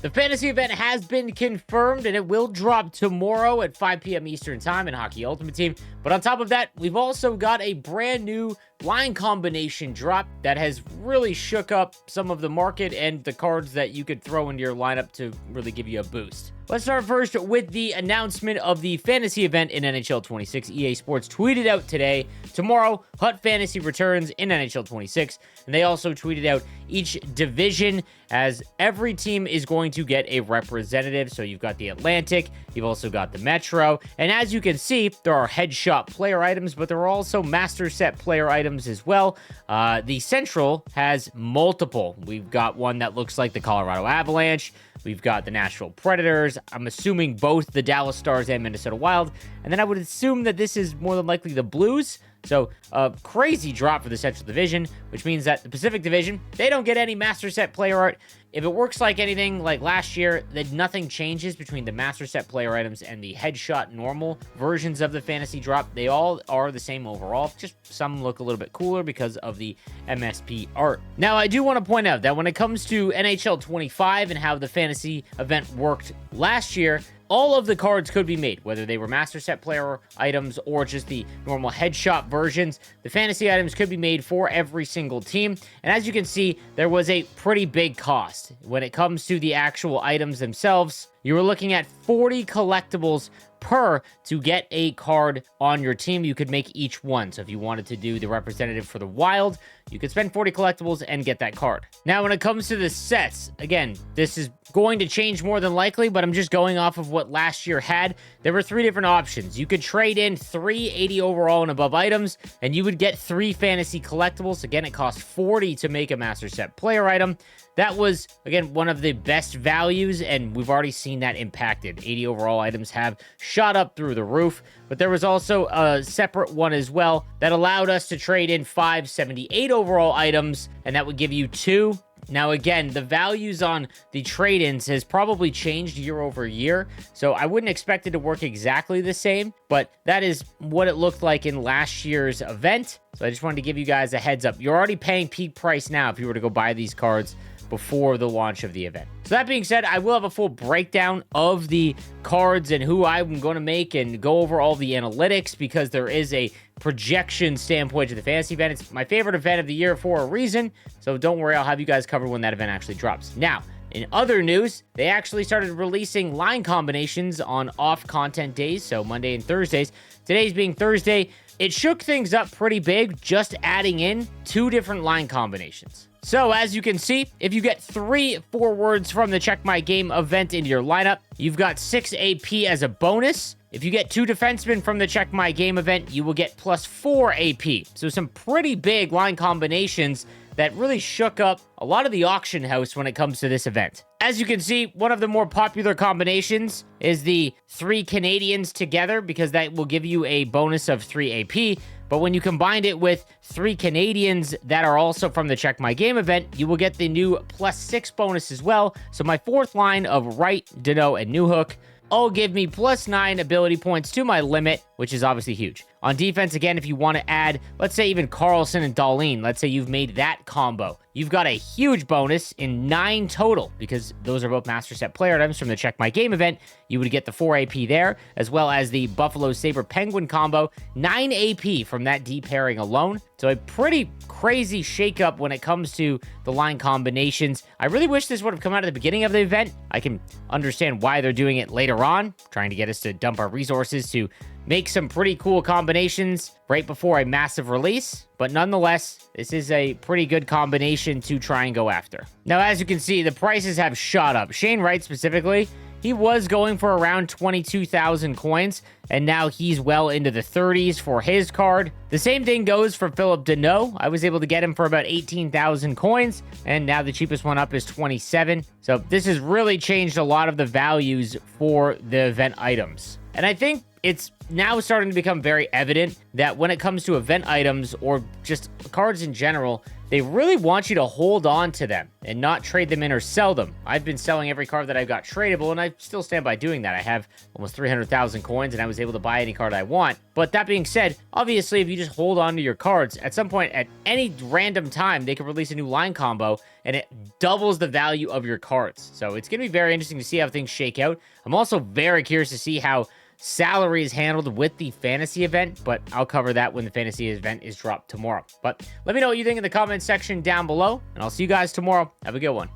The fantasy event has been confirmed, and it will drop tomorrow at 5 p.m. Eastern Time in Hockey Ultimate Team. But on top of that, we've also got a brand new line combination drop that has really shook up some of the market and the cards that you could throw into your lineup to really give you a boost. Let's start first with the announcement of the fantasy event in NHL 26. EA Sports tweeted out today, tomorrow, Hut Fantasy returns in NHL 26. And they also tweeted out each division, as every team is going to get a representative. So you've got the Atlantic, you've also got the Metro. And as you can see, there are headshot player items, but there are also master set player items as well. The Central has multiple. We've got one that looks like the Colorado Avalanche. We've got the Nashville Predators. I'm assuming both the Dallas Stars and Minnesota Wild. And then I would assume that this is more than likely the Blues. So a crazy drop for the Central Division, which means that the Pacific Division, they don't get any master set player art. If it works like anything like last year, that nothing changes between the master set player items and the headshot normal versions of the fantasy drop. They all are the same overall, just some look a little bit cooler because of the MSP art. Now, I do want to point out that when it comes to NHL 25 and how the fantasy event worked last year, all of the cards could be made, whether they were master set player items or just the normal headshot versions. The fantasy items could be made for every single team. And as you can see, there was a pretty big cost. When it comes to the actual items themselves, you were looking at 40 collectibles per to get a card on your team. You could make each one. So if you wanted to do the representative for the Wild, you could spend 40 collectibles and get that card. Now, when it comes to the sets, again, this is going to change more than likely, but I'm just going off of what last year had. There were 3 different options. You could trade in 3 80 overall and above items, and you would get 3 fantasy collectibles. Again, it cost 40 to make a master set player item. That was, again, one of the best values, and we've already seen that impacted. 80 overall items have shot up through the roof, but there was also a separate one as well that allowed us to trade in 5 78 overall items, and that would give you 2. Now, again, the values on the trade-ins has probably changed year over year, so I wouldn't expect it to work exactly the same, but that is what it looked like in last year's event. So I just wanted to give you guys a heads up. You're already paying peak price now if you were to go buy these cards before the launch of the event. So that being said, I will have a full breakdown of the cards and who I'm going to make and go over all the analytics, because there is a projection standpoint to the fantasy event. It's my favorite event of the year for a reason, so don't worry, I'll have you guys covered when that event actually drops. Now, in other news, they actually started releasing line combinations on off content days, so Monday and Thursdays. Today's being Thursday. It shook things up pretty big, just adding in 2 different line combinations. So, as you can see, if you get 3 forwards from the Check My Game event into your lineup, you've got 6 AP as a bonus. If you get 2 defensemen from the Check My Game event, you will get plus 4 AP. So some pretty big line combinations that really shook up a lot of the auction house when it comes to this event. As you can see, one of the more popular combinations is the 3 Canadians together, because that will give you a bonus of 3 AP. But when you combine it with 3 Canadians that are also from the Check My Game event, you will get the new plus 6 bonus as well. So my 4th line of Wright, Deneau, and Newhook all give me plus 9 ability points to my limit, which is obviously huge. On defense, again, if you want to add, let's say even Carlson and Dahlin, let's say you've made that combo, you've got a huge bonus in 9 total, because those are both master set player items from the Check My Game event. You would get the 4 AP there, as well as the Buffalo Sabre Penguin combo, 9 AP from that D pairing alone. So a pretty crazy shakeup when it comes to the line combinations. I really wish this would have come out at the beginning of the event. I can understand why they're doing it later on, trying to get us to dump our resources to make some pretty cool combinations right before a massive release. But nonetheless, this is a pretty good combination to try and go after. Now, as you can see, the prices have shot up. Shane Wright specifically, he was going for around 22,000 coins, and now he's well into the 30s for his card. The same thing goes for Philip Deneau. I was able to get him for about 18,000 coins, and now the cheapest one up is 27. So this has really changed a lot of the values for the event items. And I think it's now starting to become very evident that when it comes to event items or just cards in general, they really want you to hold on to them and not trade them in or sell them. I've been selling every card that I've got tradable, and I still stand by doing that. I have almost 300,000 coins, and I was able to buy any card I want. But that being said, obviously, if you just hold on to your cards, at some point, at any random time, they can release a new line combo, and it doubles the value of your cards. So it's going to be very interesting to see how things shake out. I'm also very curious to see how salary is handled with the fantasy event, but I'll cover that when the fantasy event is dropped tomorrow. But let me know what you think in the comments section down below, and I'll see you guys tomorrow. Have a good one.